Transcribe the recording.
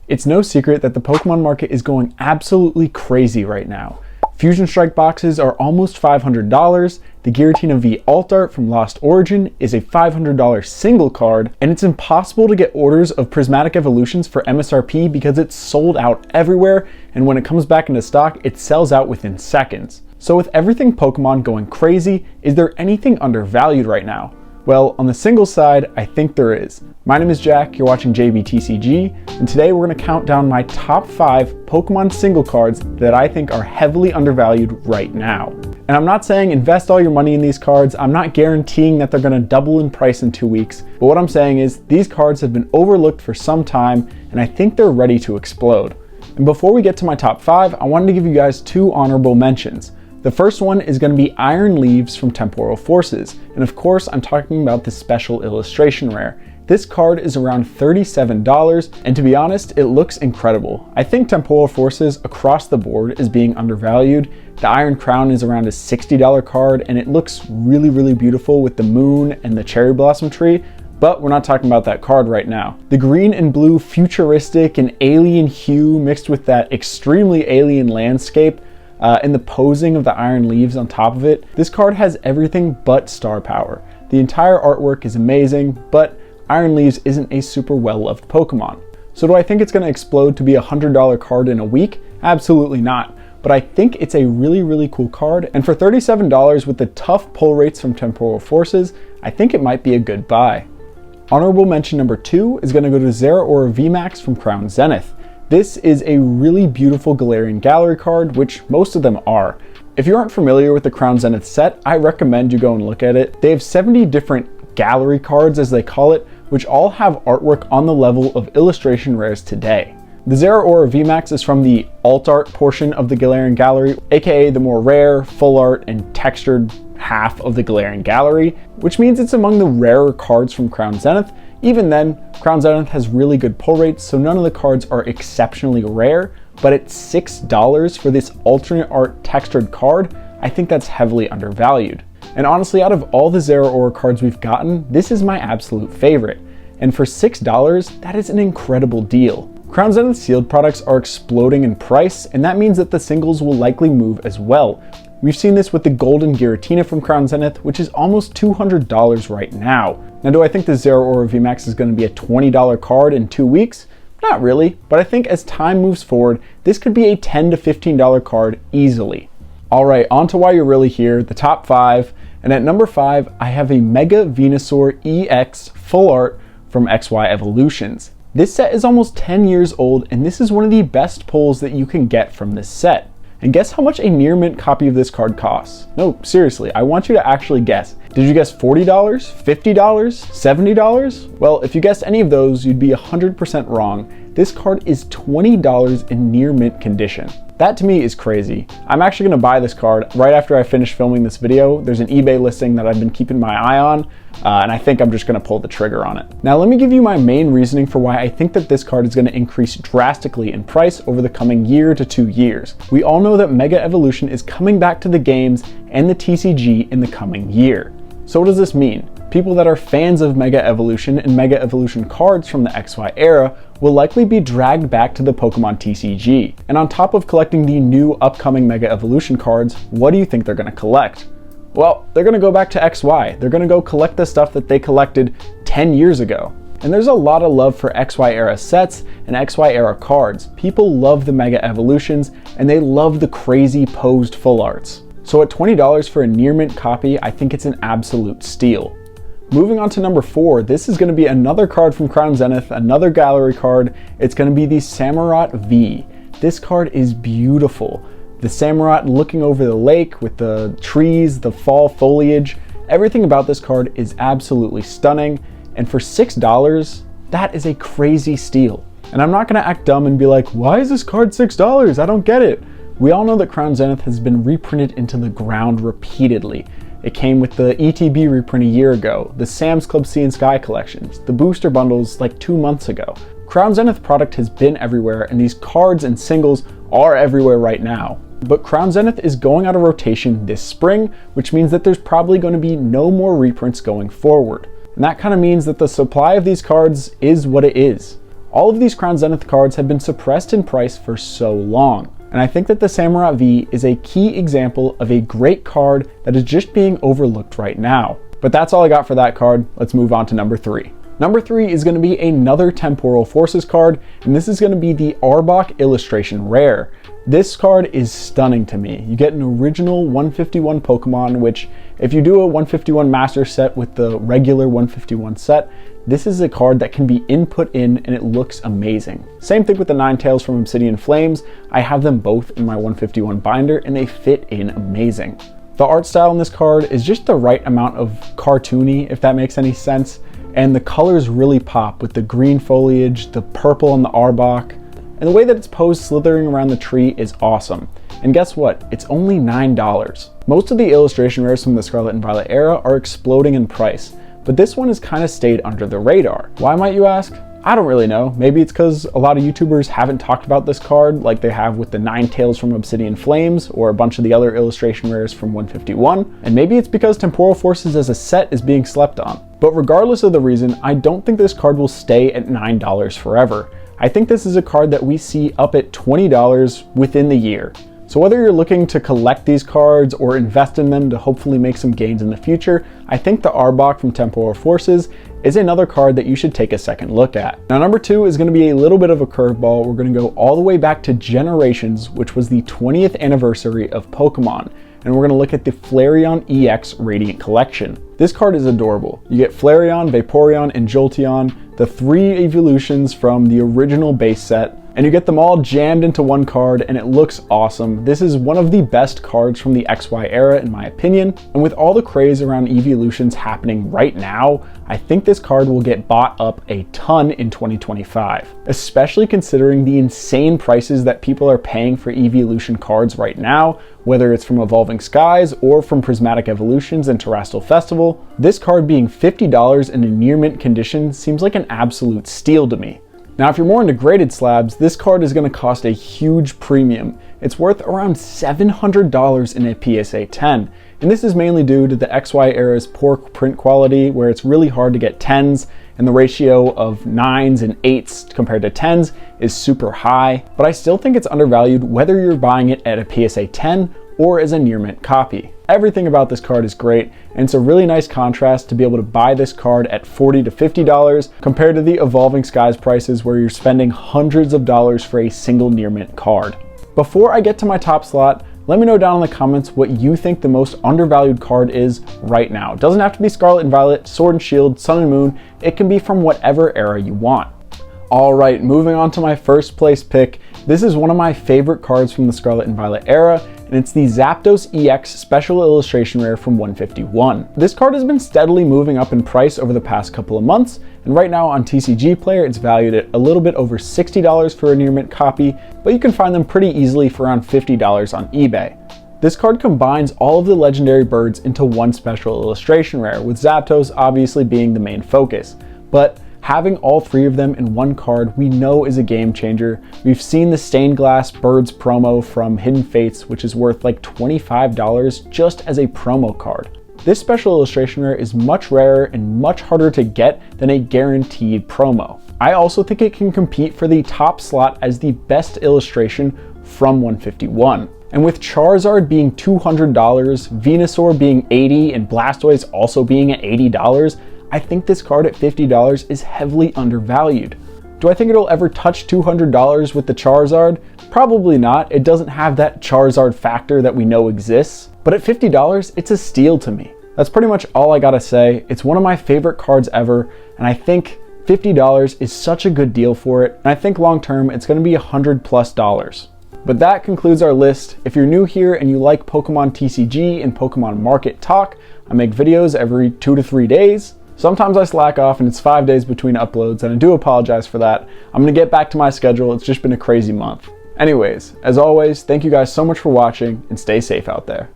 It's no secret that the Pokemon market is going absolutely crazy right now. Fusion Strike boxes are almost $500, the Giratina V Alt Art from Lost Origin is a $500 single card, and it's impossible to get orders of Prismatic Evolutions for MSRP because it's sold out everywhere, and when it comes back into stock, it sells out within seconds. So with everything Pokemon going crazy, is there anything undervalued right now? Well, on the single side, I think there is. My name is Jack, you're watching JBTCG, and today we're going to count down my top 5 Pokemon single cards that I think are heavily undervalued right now. And I'm not saying invest all your money in these cards, I'm not guaranteeing that they're going to double in price in 2 weeks, but what I'm saying is these cards have been overlooked for some time, and I think they're ready to explode. And before we get to my top 5, I wanted to give you guys 2 honorable mentions. The first one is going to be Iron Leaves from Temporal Forces, and of course I'm talking about the special illustration rare. This card is around $37, and to be honest, it looks incredible. I think Temporal Forces across the board is being undervalued. The Iron Crown is around a $60 card, and it looks really beautiful with the moon and the cherry blossom tree, but we're not talking about that card right now. The green and blue futuristic and alien hue mixed with that extremely alien landscape and the posing of the Iron Leaves on top of it, this card has everything but star power. The entire artwork is amazing, but Iron Leaves isn't a super well-loved Pokemon. So do I think it's going to explode to be a $100 card in a week? Absolutely not. But I think it's a really cool card, and for $37 with the tough pull rates from Temporal Forces, I think it might be a good buy. Honorable mention number 2 is going to go to Zeraora VMAX from Crown Zenith. This is a really beautiful Galarian Gallery card, which most of them are. If you aren't familiar with the Crown Zenith set, I recommend you go and look at it. They have 70 different gallery cards, as they call it, which all have artwork on the level of illustration rares today. The Zeraora VMAX is from the alt art portion of the Galarian Gallery, aka the more rare, full art, and textured half of the Galarian Gallery, which means it's among the rarer cards from Crown Zenith. Even then, Crown Zenith has really good pull rates, so none of the cards are exceptionally rare, but at $6 for this alternate art textured card, I think that's heavily undervalued. And honestly, out of all the Zeraora cards we've gotten, this is my absolute favorite. And for $6, that is an incredible deal. Crown Zenith sealed products are exploding in price, and that means that the singles will likely move as well. We've seen this with the Golden Giratina from Crown Zenith, which is almost $200 right now. Now, do I think the Zeraora VMAX is going to be a $20 card in 2 weeks? Not really, but I think as time moves forward, this could be a $10 to $15 card easily. Alright, on to why you're really here, the top 5. And at number 5, I have a Mega Venusaur EX full art from XY Evolutions. This set is almost 10 years old, and this is one of the best pulls that you can get from this set. And guess how much a near mint copy of this card costs? No, seriously, I want you to actually guess. Did you guess $40, $50, $70? Well, if you guessed any of those, you'd be 100% wrong. This card is $20 in near mint condition. That to me is crazy. I'm actually going to buy this card right after I finish filming this video. There's an eBay listing that I've been keeping my eye on, and I think I'm just going to pull the trigger on it. Now let me give you my main reasoning for why I think that this card is going to increase drastically in price over the coming year to 2 years. We all know that Mega Evolution is coming back to the games and the TCG in the coming year. So what does this mean? People that are fans of Mega Evolution and Mega Evolution cards from the XY era will likely be dragged back to the Pokemon TCG. And on top of collecting the new upcoming Mega Evolution cards, what do you think they're going to collect? Well, they're going to go back to XY. They're going to go collect the stuff that they collected 10 years ago. And there's a lot of love for XY era sets and XY era cards. People love the Mega Evolutions, and they love the crazy posed full arts. So at $20 for a near mint copy, I think it's an absolute steal. Moving on to number 4, this is going to be another card from Crown Zenith, another gallery card. It's going to be the Samurott V. This card is beautiful. The Samurott looking over the lake with the trees, the fall foliage, everything about this card is absolutely stunning. And for $6, that is a crazy steal. And I'm not going to act dumb and be like, why is this card $6? I don't get it. We all know that Crown Zenith has been reprinted into the ground repeatedly. It came with the ETB reprint a year ago, the Sam's Club Sea and Sky collections, the booster bundles like 2 months ago. Crown Zenith product has been everywhere, and these cards and singles are everywhere right now. But Crown Zenith is going out of rotation this spring, which means that there's probably going to be no more reprints going forward. And that kind of means that the supply of these cards is what it is. All of these Crown Zenith cards have been suppressed in price for so long. And I think that the Samurott V is a key example of a great card that is just being overlooked right now. But that's all I got for that card. Let's move on to number 3. Number 3 is going to be another Temporal Forces card, and this is going to be the Arbok Illustration Rare. This card is stunning to me. You get an original 151 Pokemon, which if you do a 151 Master set with the regular 151 set, this is a card that can be input in and it looks amazing. Same thing with the Ninetales from Obsidian Flames. I have them both in my 151 binder and they fit in amazing. The art style in this card is just the right amount of cartoony, if that makes any sense. And the colors really pop with the green foliage, the purple on the Arbok, and the way that it's posed slithering around the tree is awesome. And guess what? It's only $9. Most of the illustration rares from the Scarlet and Violet era are exploding in price, but this one has kind of stayed under the radar. Why, might you ask? I don't really know. Maybe it's because a lot of YouTubers haven't talked about this card like they have with the Ninetales from Obsidian Flames or a bunch of the other illustration rares from 151. And maybe it's because Temporal Forces as a set is being slept on. But regardless of the reason, I don't think this card will stay at $9 forever. I think this is a card that we see up at $20 within the year. So whether you're looking to collect these cards or invest in them to hopefully make some gains in the future, I think the Arbok from Temporal Forces is another card that you should take a second look at. Now number 2 is going to be a little bit of a curveball. We're going to go all the way back to Generations, which was the 20th anniversary of Pokemon. And we're going to look at the Flareon EX Radiant Collection. This card is adorable. You get Flareon, Vaporeon, and Jolteon, the 3 evolutions from the original base set, and you get them all jammed into one card and it looks awesome. This is one of the best cards from the XY era in my opinion, and with all the craze around evolutions happening right now, I think this card will get bought up a ton in 2025, especially considering the insane prices that people are paying for evolution cards right now, whether it's from Evolving Skies or from Prismatic Evolutions and Terrestrial Festival. This card being $50 in a near mint condition seems like an absolute steal to me. Now, if you're more into graded slabs, this card is going to cost a huge premium. It's worth around $700 in a PSA 10, and this is mainly due to the XY era's poor print quality, where it's really hard to get 10s, and the ratio of 9s and 8s compared to 10s is super high. But I still think it's undervalued whether you're buying it at a PSA 10 or as a near mint copy. Everything about this card is great, and it's a really nice contrast to be able to buy this card at $40 to $50 compared to the Evolving Skies prices where you're spending hundreds of dollars for a single near mint card. Before I get to my top slot, let me know down in the comments what you think the most undervalued card is right now. It doesn't have to be Scarlet and Violet, Sword and Shield, Sun and Moon. It can be from whatever era you want. All right, moving on to my first place pick. This is one of my favorite cards from the Scarlet and Violet era, and it's the Zapdos EX Special Illustration Rare from 151. This card has been steadily moving up in price over the past couple of months, and right now on TCG Player it's valued at a little bit over $60 for a near mint copy, but you can find them pretty easily for around $50 on eBay. This card combines all of the legendary birds into one special illustration rare, with Zapdos obviously being the main focus. But having all 3 of them in one card we know is a game changer. We've seen the stained glass birds promo from Hidden Fates, which is worth like $25 just as a promo card. This special illustration rare is much rarer and much harder to get than a guaranteed promo. I also think it can compete for the top slot as the best illustration from 151. And with Charizard being $200, Venusaur being $80, and Blastoise also being at $80, I think this card at $50 is heavily undervalued. Do I think it'll ever touch $200 with the Charizard? Probably not. It doesn't have that Charizard factor that we know exists. But at $50, it's a steal to me. That's pretty much all I gotta say. It's one of my favorite cards ever, and I think $50 is such a good deal for it, and I think long term it's gonna be $100+. But that concludes our list. If you're new here and you like Pokemon TCG and Pokemon Market Talk, I make videos every 2 to 3 days. Sometimes I slack off and it's 5 days between uploads, and I do apologize for that. I'm gonna get back to my schedule. It's just been a crazy month. Anyways, as always, thank you guys so much for watching and stay safe out there.